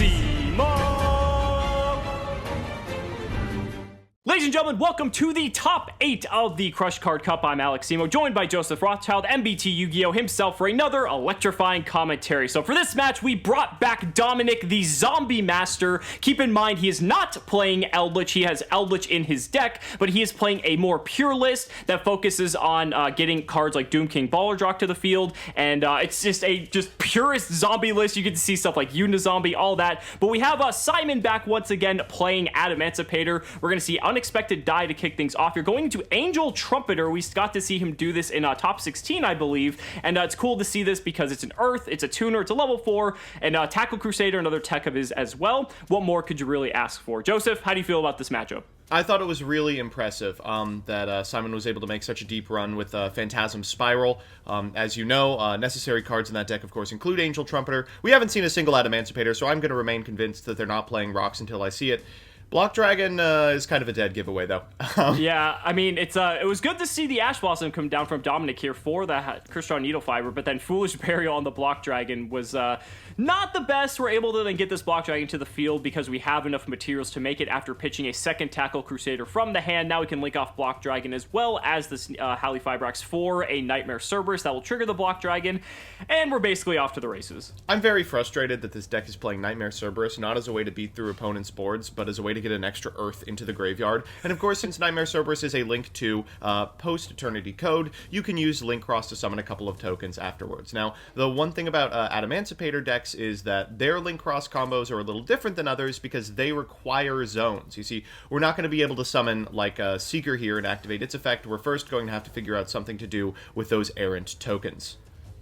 Aleximo. Ladies and gentlemen, welcome to the top 8 of the Crush Card Cup. I'm Aleximo, joined by Joseph Rothschild, MBT Yu-Gi-Oh! Himself, for another electrifying commentary. So for this match, we brought back Dominic, the Zombie Master. Keep in mind, he is not playing Eldritch. He has Eldritch in his deck, but he is playing a more pure list that focuses on getting cards like Doom King Ballardrock to the field, and it's just a purest zombie list. You get to see stuff like Unizombie, all that. But we have Simon back once again playing Adamancipator. We're going to see Unexpected Die to kick things off. You're going to Angel Trumpeter. We got to see him do this in top 16, I believe, and it's cool to see this because it's an Earth, it's a tuner, it's a level 4, and Tackle Crusader, another tech of his as well. What more could you really ask for? Joseph, how do you feel about this matchup? I thought it was really impressive that Simon was able to make such a deep run with Phantasm Spiral. As you know, necessary cards in that deck, of course, include Angel Trumpeter. We haven't seen a single Adamancipator, so I'm going to remain convinced that they're not playing rocks until I see it. Block Dragon is kind of a dead giveaway, though. Yeah, I mean, it was good to see the Ash Blossom come down from Dominic here for the Crystal Needle Fiber, but then Foolish Burial on the Block Dragon was not the best. We're able to then get this Block Dragon to the field because we have enough materials to make it after pitching a second Tackle Crusader from the hand. Now we can link off Block Dragon as well as this Halley Fibrox for a Nightmare Cerberus that will trigger the Block Dragon, and we're basically off to the races. I'm very frustrated that this deck is playing Nightmare Cerberus not as a way to beat through opponents' boards, but as a way to get an extra Earth into the graveyard. And of course, since Nightmare Cerberus is a link to post-Eternity Code, you can use Link Cross to summon a couple of tokens afterwards. Now, the one thing about Adamancipator decks is that their Link Cross combos are a little different than others because they require zones. You see, we're not going to be able to summon like a Seeker here and activate its effect. We're first going to have to figure out something to do with those errant tokens.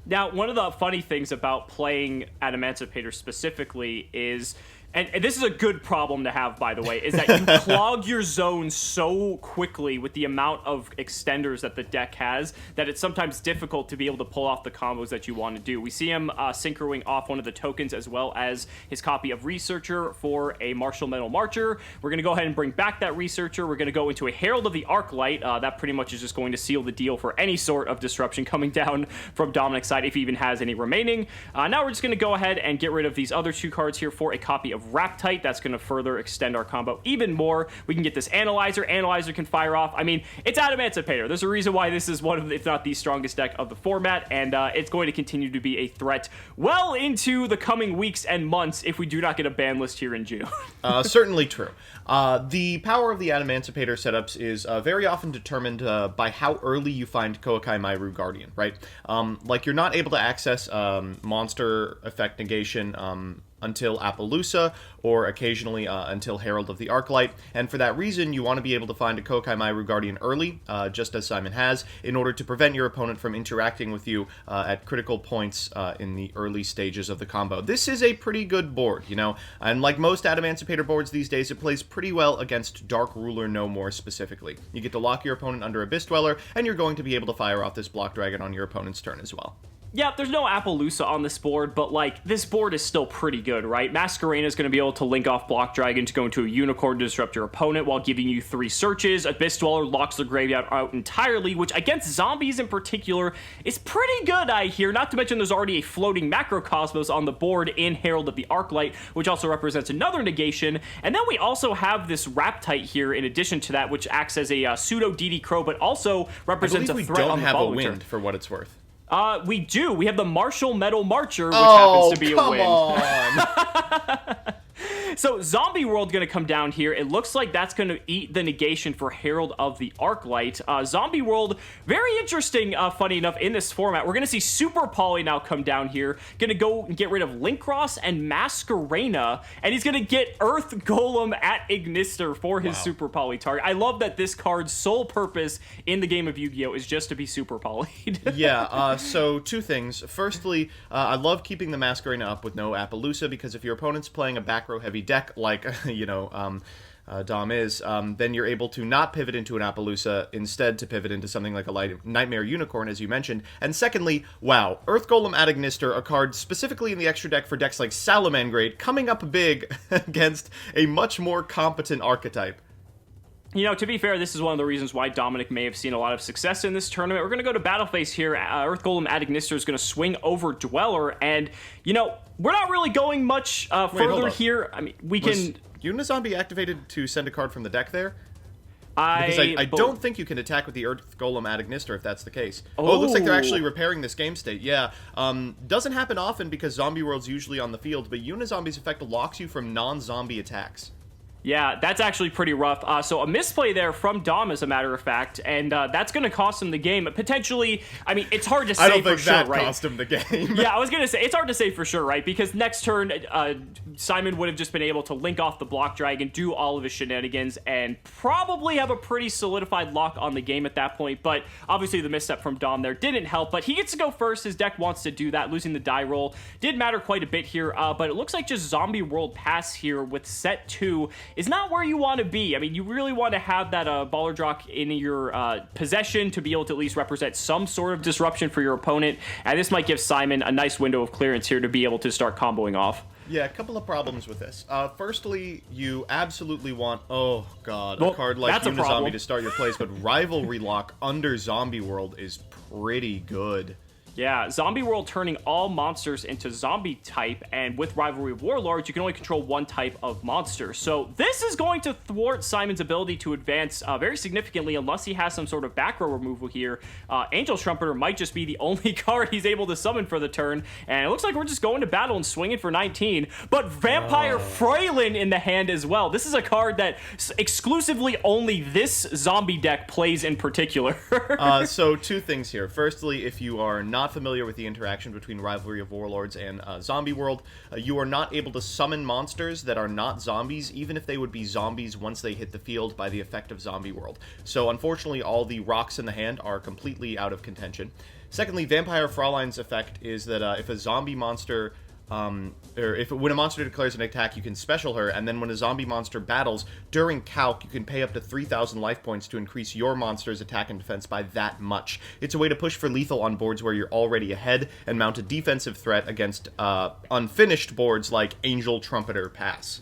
Now, one of the funny things about playing Adamancipator specifically is, and this is a good problem to have, by the way, is that you clog your zone so quickly with the amount of extenders that the deck has that it's sometimes difficult to be able to pull off the combos that you want to do. We see him synchroing off one of the tokens as well as his copy of Researcher for a Martial Metal Marcher. We're going to go ahead and bring back that Researcher. We're going to go into a Herald of the Arclight. That pretty much is just going to seal the deal for any sort of disruption coming down from Dominic's side if he even has any remaining. Now we're just going to go ahead and get rid of these other 2 cards here for a copy of Raptite. That's going to further extend our combo even more. We can get this Analyzer. Analyzer can fire off. I mean, it's Adamancipator. There's a reason why this is one of, if not the strongest deck of the format, and it's going to continue to be a threat well into the coming weeks and months if we do not get a ban list here in June. Certainly true. The power of the Adamancipator setups is very often determined by how early you find Koakai Myru Guardian, right? Like, you're not able to access monster effect negation until Appaloosa, or occasionally until Herald of the Arclight, and for that reason, you want to be able to find a Koakai Myru Guardian early, just as Simon has, in order to prevent your opponent from interacting with you at critical points in the early stages of the combo. This is a pretty good board, you know, and like most Adamancipator boards these days, it plays pretty well against Dark Ruler No More specifically. You get to lock your opponent under Abyss Dweller, and you're going to be able to fire off this Block Dragon on your opponent's turn as well. Yeah, there's no Appaloosa on this board, but, like, this board is still pretty good, right? Masquerena is going to be able to link off Block Dragon to go into a Unicorn to disrupt your opponent while giving you 3 searches. Abyss Dweller locks the graveyard out entirely, which, against zombies in particular, is pretty good, I hear. Not to mention there's already a floating Macrocosmos on the board in Herald of the Arclight, which also represents another negation. And then we also have this Raptite here in addition to that, which acts as a pseudo DD Crow, but also represents a threat on the following turn. I believe we don't have a wind, for what it's worth. We do. We have the Martial Metal Marcher, which happens to be a win. On. So Zombie World going to come down here. It looks like that's going to eat the negation for Herald of the Arclight. Zombie World, very interesting, funny enough, in this format. We're going to see Super Poly now come down here. Going to go and get rid of Link Cross and Masquerena, and he's going to get Earth Golem at Ignister for his Super Poly target. I love that this card's sole purpose in the game of Yu-Gi-Oh! Is just to be Super Poly'd. Yeah, so 2 things. Firstly, I love keeping the Masquerena up with no Appaloosa, because if your opponent's playing a back row heavy deck like, you know, Dom is, then you're able to not pivot into an Appaloosa, instead to pivot into something like a Nightmare Unicorn, as you mentioned. And secondly, wow, Earth Golem at Ignister, a card specifically in the extra deck for decks like Salamangrade, coming up big against a much more competent archetype. You know, to be fair, this is one of the reasons why Dominic may have seen a lot of success in this tournament. We're going to go to Battle Phase here. Earth Golem Adagnister is going to swing over Dweller, and, you know, we're not really going much further here. I mean, we can... Unizombie activated to send a card from the deck there? Because I don't think you can attack with the Earth Golem Adagnister if that's the case. Oh, it looks like they're actually repairing this game state. Yeah. Doesn't happen often because Zombie World's usually on the field, but Unizombie's effect locks you from non-zombie attacks. Yeah, that's actually pretty rough. So a misplay there from Dom, as a matter of fact, and that's going to cost him the game. Potentially, I mean, it's hard to say for sure, right? I don't think that cost him the game. Yeah, I was going to say, it's hard to say for sure, right? Because next turn, Simon would have just been able to link off the Block Dragon, do all of his shenanigans, and probably have a pretty solidified lock on the game at that point. But obviously the misstep from Dom there didn't help, but he gets to go first. His deck wants to do that. Losing the die roll did matter quite a bit here, but it looks like just Zombie World Pass here with set 2 is not where you want to be. I mean, you really want to have that Baller Jock in your possession to be able to at least represent some sort of disruption for your opponent, and this might give Simon a nice window of clearance here to be able to start comboing off. Yeah, a couple of problems with this. Firstly, you absolutely want, a card like Unizombie to start your plays, but Rivalry Lock under Zombie World is pretty good. Yeah, Zombie World turning all monsters into zombie type, and with Rivalry of Warlords, you can only control one type of monster. So this is going to thwart Simon's ability to advance very significantly unless he has some sort of back row removal here. Angel Trumpeter might just be the only card he's able to summon for the turn, and it looks like we're just going to battle and swinging for 19. But Vampire Freylin in the hand as well. This is a card that exclusively only this zombie deck plays in particular. So two things here. Firstly, if you are not familiar with the interaction between Rivalry of Warlords and Zombie World, you are not able to summon monsters that are not zombies, even if they would be zombies once they hit the field by the effect of Zombie World. So unfortunately, all the rocks in the hand are completely out of contention. Secondly, Vampire Fraulin's effect is that if a zombie monster... when a monster declares an attack, you can special her, and then when a zombie monster battles, during calc, you can pay up to 3,000 life points to increase your monster's attack and defense by that much. It's a way to push for lethal on boards where you're already ahead, and mount a defensive threat against unfinished boards like Angel Trumpeter Pass.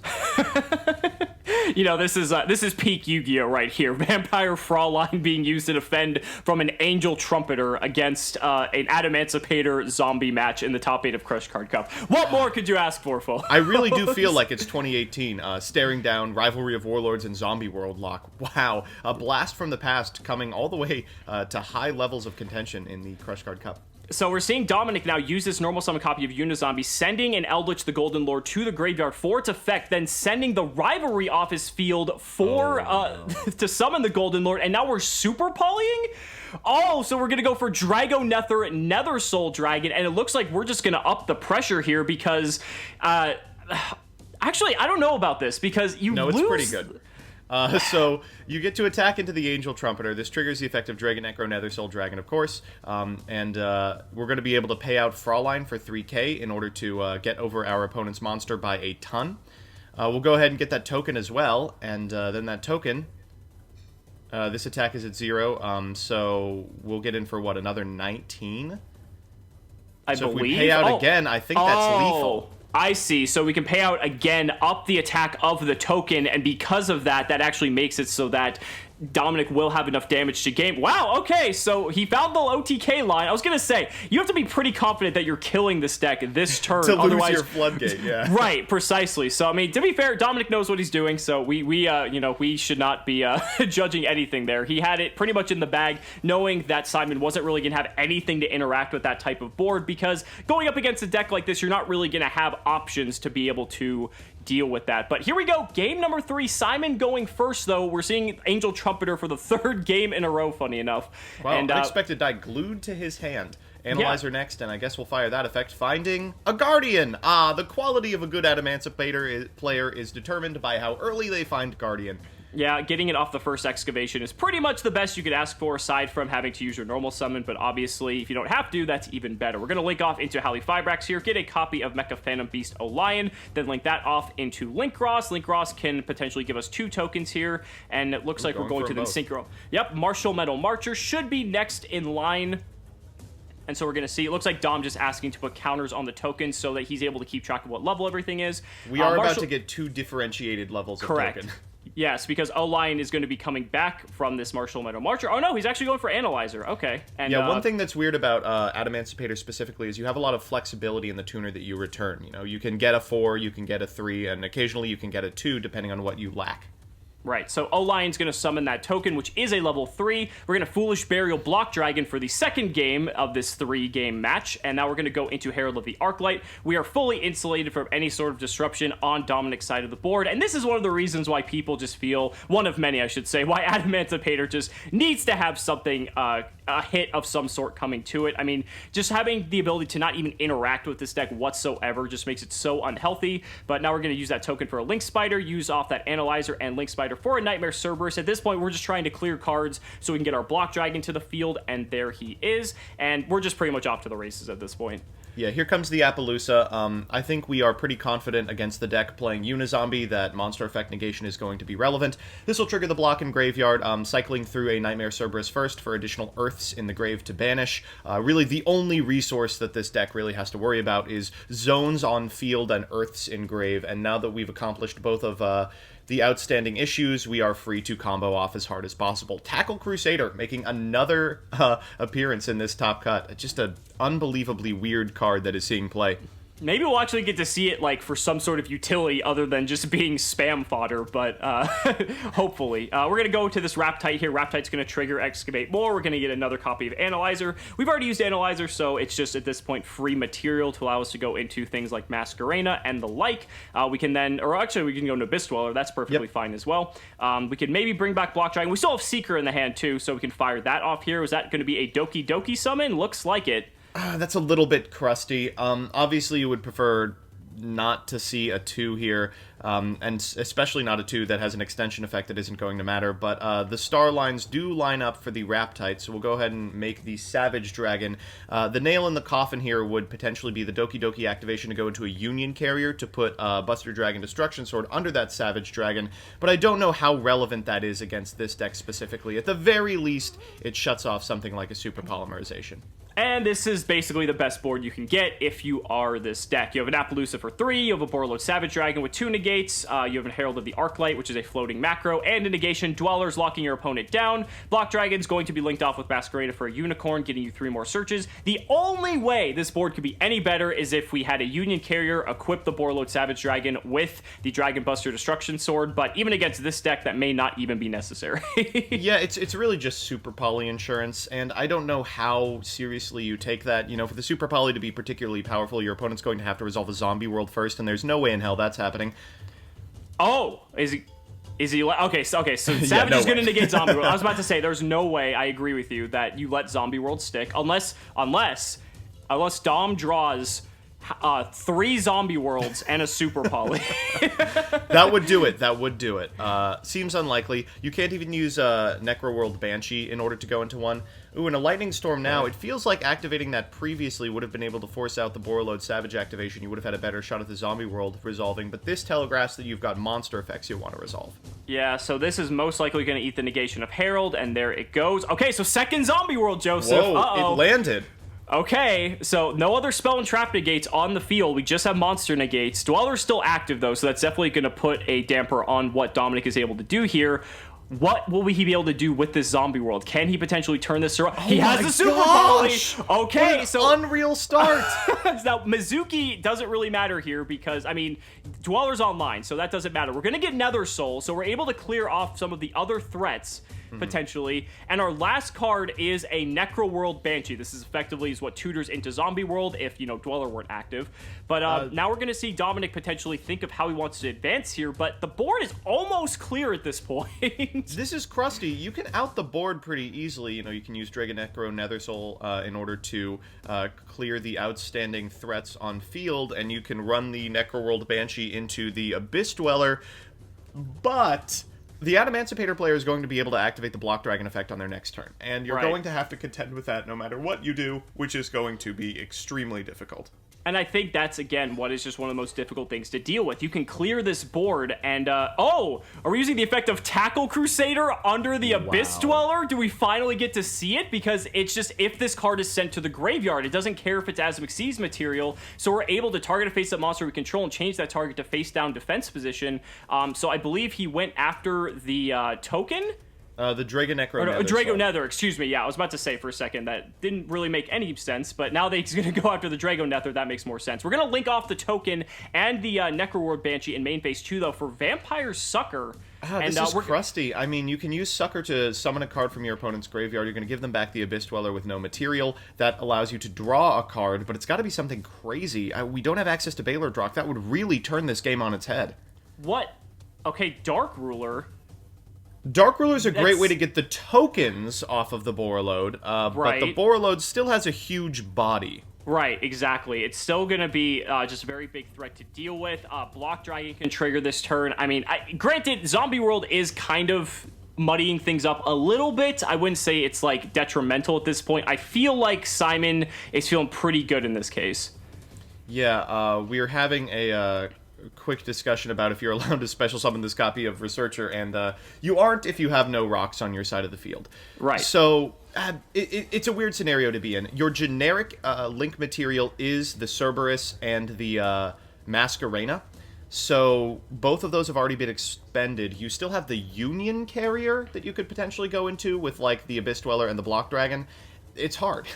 You know, this is peak Yu-Gi-Oh! Right here. Vampire Fraulein being used to defend from an Angel Trumpeter against an Adamancipator zombie match in the top 8 of Crush Card Cup. What more could you ask for, folks? I really do feel like it's 2018, staring down Rivalry of Warlords and Zombie World lock. Wow, a blast from the past coming all the way to high levels of contention in the Crush Card Cup. So we're seeing Dominic now use this normal summon copy of Unizombie, sending an Eldritch the Golden Lord to the graveyard for its effect, then sending the Rivalry off his field for to summon the Golden Lord, and now we're super polying? Oh, so we're going to go for Drago Nether, Nether Soul Dragon, and it looks like we're just going to up the pressure here because, actually, I don't know about this, because you lose... No, it's pretty good. So you get to attack into the Angel Trumpeter. This triggers the effect of Dragon Necro Nether Soul Dragon, of course. And we're going to be able to pay out Fraulein for 3k in order to get over our opponent's monster by a ton. We'll go ahead and get that token as well. And then that token, this attack is at 0. So we'll get in for, what, another 19? I believe? If we pay out again, I think that's lethal. I see. So we can pay out again, up the attack of the token, and because of that, that actually makes it so that Dominic will have enough damage to game. Wow, okay, so he found the OTK line. I was going to say, you have to be pretty confident that you're killing this deck this turn. To lose your floodgate, yeah. Right, precisely. So, I mean, to be fair, Dominic knows what he's doing, so we should not be judging anything there. He had it pretty much in the bag, knowing that Simon wasn't really going to have anything to interact with that type of board, because going up against a deck like this, you're not really going to have options to be able to deal with that. But here we go, game number 3. Simon going first, though. We're seeing Angel Trumpeter for the 3rd game in a row, funny enough. Wow, and unexpected die glued to his hand. Analyzer next, and I guess we'll fire that effect, finding a Guardian. The quality of a good Adamancipator player is determined by how early they find Guardian. Yeah, getting it off the first excavation is pretty much the best you could ask for, aside from having to use your normal summon, but obviously, if you don't have to, that's even better. We're going to link off into Halley Fibrax here, get a copy of Mecha Phantom Beast Olion, then link that off into Linkross. Linkross can potentially give us 2 tokens here, and it looks like we're going to the Synchro. Yep, Martial Metal Marcher should be next in line. And so we're going to see, it looks like Dom just asking to put counters on the tokens so that he's able to keep track of what level everything is. We are about to get 2 differentiated levels of token. Yes, because O-Lion is going to be coming back from this Martial Metal Marcher. Oh no, he's actually going for Analyzer. Okay. And, yeah, one thing that's weird about Adamancipator specifically is you have a lot of flexibility in the tuner that you return. You know, you can get a 4, you can get a 3, and occasionally you can get a 2, depending on what you lack. Right, so O-Lion's going to summon that token, which is a level 3. We're going to Foolish Burial Block Dragon for the second game of this 3-game match, and now we're going to go into Herald of the Arclight. We are fully insulated from any sort of disruption on Dominic's side of the board, and this is one of the reasons why people just feel, one of many I should say, why Adamancipator just needs to have something, a hit of some sort coming to it. I mean, just having the ability to not even interact with this deck whatsoever just makes it so unhealthy, but now we're going to use that token for a Link Spider, use off that Analyzer and Link Spider for a Nightmare Cerberus. At this point, we're just trying to clear cards so we can get our Block Dragon to the field, and there he is, and we're just pretty much off to the races at this point. Yeah, here comes the Appaloosa. I think we are pretty confident against the deck playing Unizombie that Monster Effect Negation is going to be relevant. This will trigger the block in Graveyard, cycling through a Nightmare Cerberus first for additional Earths in the grave to banish. Really, the only resource that this deck really has to worry about is zones on field and Earths in grave, and now that we've accomplished both of the outstanding issues, we are free to combo off as hard as possible. Tackle Crusader making another appearance in this top cut. Just an unbelievably weird card that is seeing play. Maybe we'll actually get to see it, like, for some sort of utility other than just being spam fodder, but hopefully. We're going to go to this Raptite here. Raptite's going to trigger Excavate More. We're going to get another copy of Analyzer. We've already used Analyzer, so it's just, at this point, free material to allow us to go into things like Masquerena and the like. We can then, or actually, we can go into Abyss Dweller. That's perfectly fine as well. We can maybe bring back Block Dragon. We still have Seeker in the hand, too, so we can fire that off here. Is that going to be a Doki Doki summon? Looks like it. That's a little bit crusty. Obviously, you would prefer not to see a 2 here, and especially not a 2 that has an extension effect that isn't going to matter, but the star lines do line up for the Raptite, so we'll go ahead and make the Savage Dragon. The nail in the coffin here would potentially be the Doki Doki activation to go into a Union Carrier to put Buster Dragon Destruction Sword under that Savage Dragon, but I don't know how relevant that is against this deck specifically. At the very least, it shuts off something like a Super Polymerization. And this is basically the best board you can get if you are this deck. You have an Appaloosa for 3, you have a Borreload Savage Dragon with 2 negates, you have a Herald of the Arclight, which is a floating macro, and a negation, Dwellers locking your opponent down. Block Dragon's going to be linked off with Masquerena for a Unicorn, getting you 3 more searches. The only way this board could be any better is if we had a Union Carrier equip the Borreload Savage Dragon with the Dragon Buster Destruction Sword, but even against this deck, that may not even be necessary. Yeah, it's really just Super Poly Insurance, and I don't know how seriously you take that. You know, for the Super Poly to be particularly powerful, your opponent's going to have to resolve a Zombie World first, and there's no way in hell that's happening. Oh, is he okay, so Savage is going to negate Zombie World. I was about to say, there's no way, I agree with you, that you let Zombie World stick, unless Dom draws 3 Zombie Worlds and a Super Poly. That would do it. Seems unlikely. You can't even use Necro World Banshee in order to go into one. Ooh, and a Lightning Storm now. It feels like activating that previously would have been able to force out the Borreload Savage activation. You would have had a better shot at the Zombie World resolving, but this telegraphs that you've got monster effects you want to resolve. Yeah, so this is most likely going to eat the negation of Herald, and there it goes. Okay, so second Zombie World, Joseph. Whoa, it landed. Okay, so no other spell and trap negates on the field. We just have monster negates. Dweller's still active, though, so that's definitely going to put a damper on what Dominic is able to do here. What will he be able to do with this Zombie World? Can he potentially turn this around? He has the Super Poly! Okay, so... unreal start! Now, Mizuki doesn't really matter here because, I mean, Dweller's online, so that doesn't matter. We're going to get Nether Soul, so we're able to clear off some of the other threats, potentially. And our last card is a Necro World Banshee. This is effectively what tutors into Zombie World if, you know, Dweller weren't active. But now we're going to see Dominic potentially think of how he wants to advance here, but the board is almost clear at this point. This is crusty. You can out the board pretty easily. You know, you can use Dragon Necro Nether Soul in order to clear the outstanding threats on field, and you can run the Necro World Banshee into the Abyss Dweller, but the Adamancipator player is going to be able to activate the Block Dragon effect on their next turn, and you're going to have to contend with that no matter what you do, which is going to be extremely difficult. And I think that's, again, what is just one of the most difficult things to deal with. You can clear this board, and, oh! Are we using the effect of Tackle Crusader under the Abyss Dweller? Do we finally get to see it? Because it's just, if this card is sent to the graveyard, it doesn't care if it's Adamancipator's material, so we're able to target a face-up monster we control and change that target to face-down defense position. So I believe he went after the, token? The Drago Necro Nether. Drago Nether, excuse me. Yeah, I was about to say for a second that didn't really make any sense, but now that he's going to go after the Drago Nether, that makes more sense. We're going to link off the token and the Necroward Banshee in main phase 2, though, for Vampire Sucker. This is crusty. I mean, you can use Sucker to summon a card from your opponent's graveyard. You're going to give them back the Abyss Dweller with no material. That allows you to draw a card, but it's got to be something crazy. We don't have access to Baylor Drock. That would really turn this game on its head. What? Okay, Dark Ruler. Dark Ruler is a great way to get the tokens off of the Borreload, but the Borreload still has a huge body. Right, exactly. It's still going to be just a very big threat to deal with. Block Dragon can trigger this turn. I mean, granted, Zombie World is kind of muddying things up a little bit. I wouldn't say it's, like, detrimental at this point. I feel like Simon is feeling pretty good in this case. Yeah, we're having a quick discussion about if you're allowed to special summon this copy of Researcher, and you aren't if you have no rocks on your side of the field. Right. So it's a weird scenario to be in. Your generic link material is the Cerberus and the Masquerena. So both of those have already been expended. You still have the Union Carrier that you could potentially go into with, like, the Abyss Dweller and the Block Dragon. It's hard.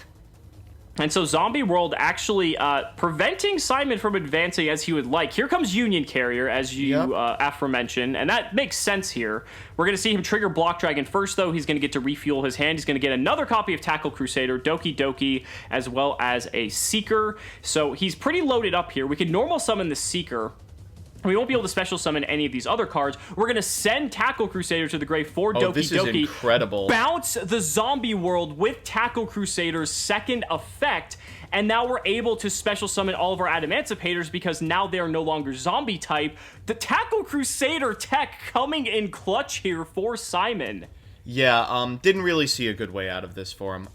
And so Zombie World actually preventing Simon from advancing as he would like. Here comes Union Carrier, as you aforementioned, and that makes sense here. We're going to see him trigger Block Dragon first, though. He's going to get to refuel his hand. He's going to get another copy of Tackle Crusader, Doki Doki, as well as a Seeker. So he's pretty loaded up here. We can normal summon the Seeker. We won't be able to special summon any of these other cards. We're going to send Tackle Crusader to the grave for Doki Doki. This is incredible. Bounce the Zombie World with Tackle Crusader's second effect, and now we're able to special summon all of our Adamancipators because now they're no longer zombie type. The Tackle Crusader tech coming in clutch here for Simon. Yeah, didn't really see a good way out of this for him.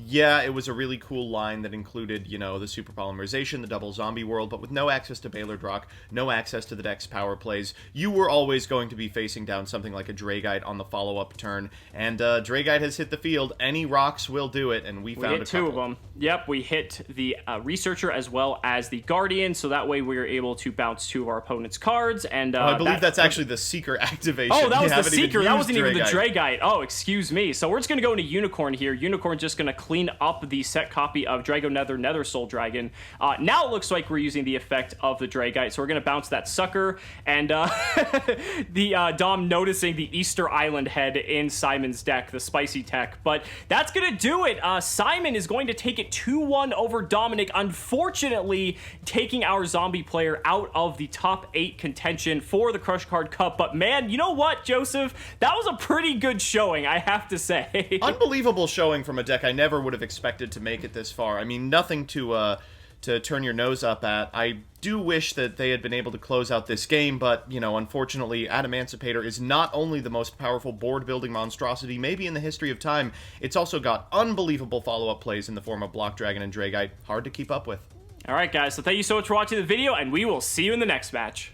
Yeah, it was a really cool line that included, you know, the super polymerization, the double zombie world, but with no access to Baylor Drock, no access to the deck's power plays, you were always going to be facing down something like a Dragite on the follow-up turn, and Dragite has hit the field. Any rocks will do it, and we found a couple. Two of them. Yep, we hit the Researcher as well as the Guardian, so that way we were able to bounce two of our opponent's cards, and I believe that's actually the Seeker activation. Oh, that was the Seeker. That wasn't even the Dragite. Oh, excuse me. So we're just going to go into Unicorn here. Unicorn's just going to clean up the set copy of Drago Nether, Nether Soul Dragon. Now it looks like we're using the effect of the Dragite, so we're going to bounce that sucker, and the Dom noticing the Easter Island head in Simon's deck, the spicy tech. But that's going to do it. Simon is going to take it 2-1 over Dominic, unfortunately taking our zombie player out of the top 8 contention for the Crush Card Cup. But man, you know what, Joseph? That was a pretty good showing, I have to say. Unbelievable showing from a deck I never would have expected to make it this far. I mean, nothing to turn your nose up at. I do wish that they had been able to close out this game, but, you know, unfortunately, Adamancipator is not only the most powerful board-building monstrosity maybe in the history of time, it's also got unbelievable follow-up plays in the form of Block Dragon and Dragite. Hard to keep up with. All right, guys, so thank you so much for watching the video, and we will see you in the next match.